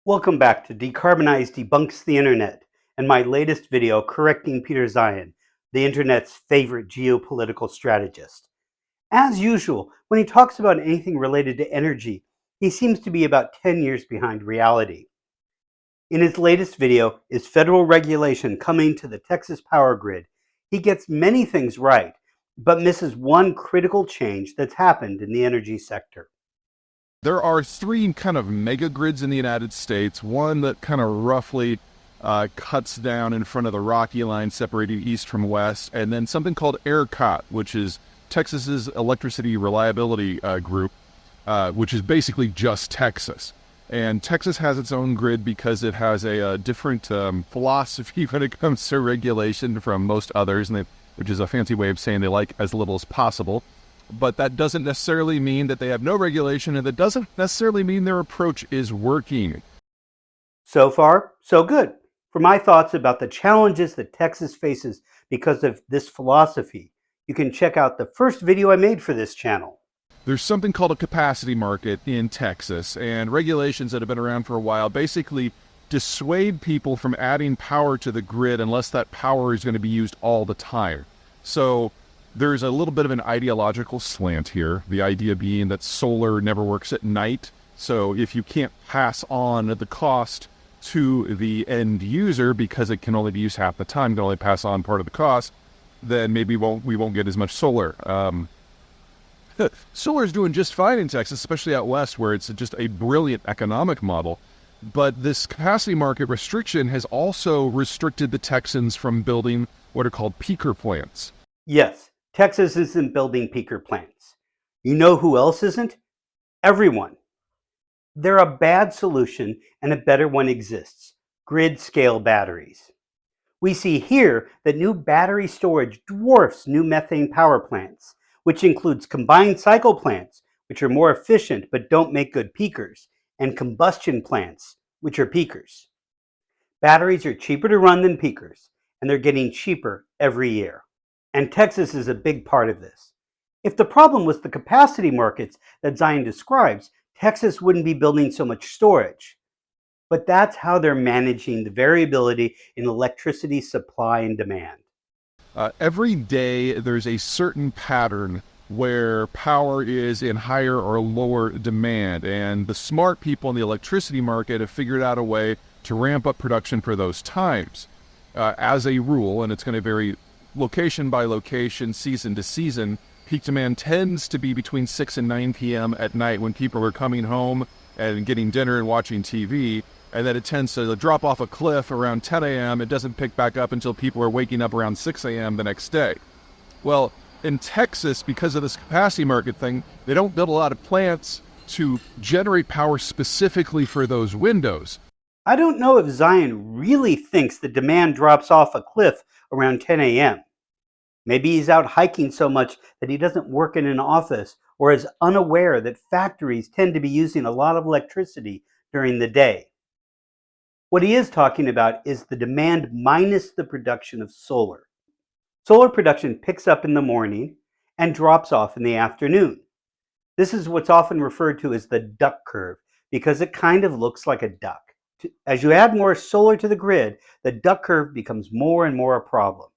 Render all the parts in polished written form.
Welcome back to Decarbonize Debunks the Internet and my latest video correcting Peter Zeihan, the Internet's favorite geopolitical strategist. As usual, when he talks about anything related to energy, he seems to be about 10 years behind reality. In his latest video, Is Federal Regulation Coming to the Texas Power Grid?, he gets many things right, but misses one critical change that's happened in the energy sector. There are three kind of mega grids in the United States. One that kind of roughly cuts down in front of the Rocky Line, separating east from west, and then something called ERCOT, which is Texas's electricity reliability group, which is basically just Texas. And Texas has its own grid because it has a different philosophy when it comes to regulation from most others, which is a fancy way of saying they like as little as possible. But that doesn't necessarily mean that they have no regulation, and that doesn't necessarily mean their approach is working. So far, so good. For my thoughts about the challenges that Texas faces because of this philosophy, you can check out the first video I made for this channel. There's something called a capacity market in Texas, and regulations that have been around for a while basically dissuade people from adding power to the grid unless that power is going to be used all the time. So there's a little bit of an ideological slant here, the idea being that solar never works at night. So if you can't pass on the cost to the end user because it can only be used half the time, can only pass on part of the cost, then maybe we won't get as much solar. Solar is doing just fine in Texas, especially out west where it's just a brilliant economic model. But this capacity market restriction has also restricted the Texans from building what are called peaker plants. Yes, Texas isn't building peaker plants. You know who else isn't? Everyone. They're a bad solution and a better one exists: grid-scale batteries. We see here that new battery storage dwarfs new methane power plants, which includes combined cycle plants, which are more efficient but don't make good peakers, and combustion plants, which are peakers. Batteries are cheaper to run than peakers, and they're getting cheaper every year. And Texas is a big part of this. If the problem was the capacity markets that Zeihan describes, Texas wouldn't be building so much storage. But that's how they're managing the variability in electricity supply and demand. Every day there's a certain pattern where power is in higher or lower demand, and the smart people in the electricity market have figured out a way to ramp up production for those times. As a rule, and it's going to vary location by location, season to season, peak demand tends to be between 6 and 9 p.m. at night when people are coming home and getting dinner and watching TV, and then it tends to drop off a cliff around 10 a.m. It doesn't pick back up until people are waking up around 6 a.m. the next day. Well, in Texas, because of this capacity market thing, they don't build a lot of plants to generate power specifically for those windows. I don't know if Zeihan really thinks the demand drops off a cliff around 10 a.m. Maybe he's out hiking so much that he doesn't work in an office, or is unaware that factories tend to be using a lot of electricity during the day. What he is talking about is the demand minus the production of solar. Solar production picks up in the morning and drops off in the afternoon. This is what's often referred to as the duck curve because it kind of looks like a duck. As you add more solar to the grid, the duck curve becomes more and more a problem.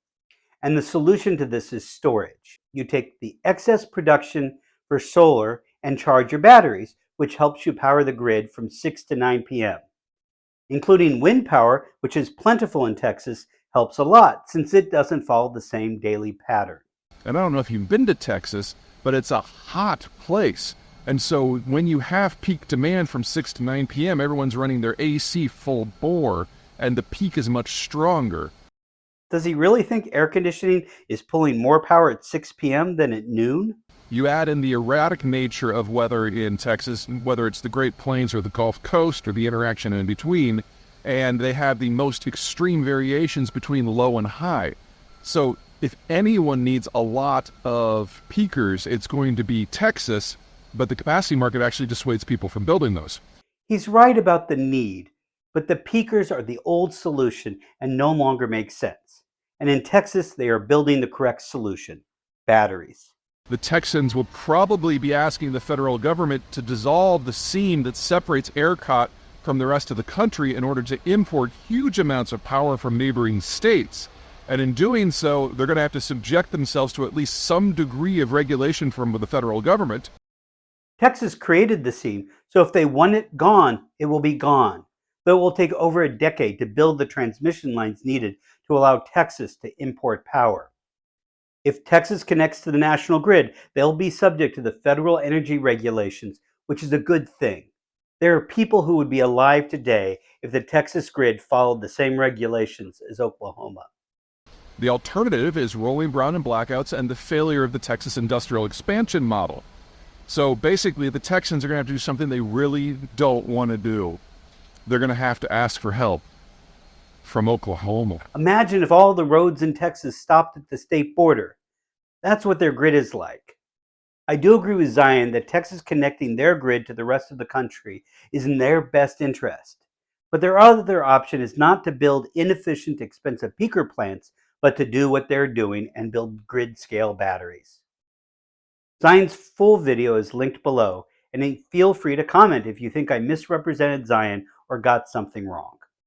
And the solution to this is storage. You take the excess production for solar and charge your batteries, which helps you power the grid from 6 to 9 p.m. Including wind power, which is plentiful in Texas, helps a lot since it doesn't follow the same daily pattern. And I don't know if you've been to Texas, but it's a hot place. And so when you have peak demand from 6 to 9 p.m., everyone's running their AC full bore, and the peak is much stronger. Does he really think air conditioning is pulling more power at 6 p.m. than at noon? You add in the erratic nature of weather in Texas, whether it's the Great Plains or the Gulf Coast or the interaction in between, and they have the most extreme variations between low and high. So if anyone needs a lot of peakers, it's going to be Texas, but the capacity market actually dissuades people from building those. He's right about the need, but the peakers are the old solution and no longer make sense. And in Texas, they are building the correct solution: batteries. The Texans will probably be asking the federal government to dissolve the seam that separates ERCOT from the rest of the country in order to import huge amounts of power from neighboring states. And in doing so, they're going to have to subject themselves to at least some degree of regulation from the federal government. Texas created the seam, so if they want it gone, it will be gone. Though it will take over a decade to build the transmission lines needed to allow Texas to import power. If Texas connects to the national grid, they'll be subject to the federal energy regulations, which is a good thing. There are people who would be alive today if the Texas grid followed the same regulations as Oklahoma. The alternative is rolling brown and blackouts and the failure of the Texas industrial expansion model. So basically, the Texans are going to have to do something they really don't want to do. They're going to have to ask for help from Oklahoma. Imagine if all the roads in Texas stopped at the state border. That's what their grid is like. I do agree with Zeihan that Texas connecting their grid to the rest of the country is in their best interest. But their other option is not to build inefficient, expensive peaker plants, but to do what they're doing and build grid-scale batteries. Zeihan's full video is linked below, and feel free to comment if you think I misrepresented Zeihan or got something wrong.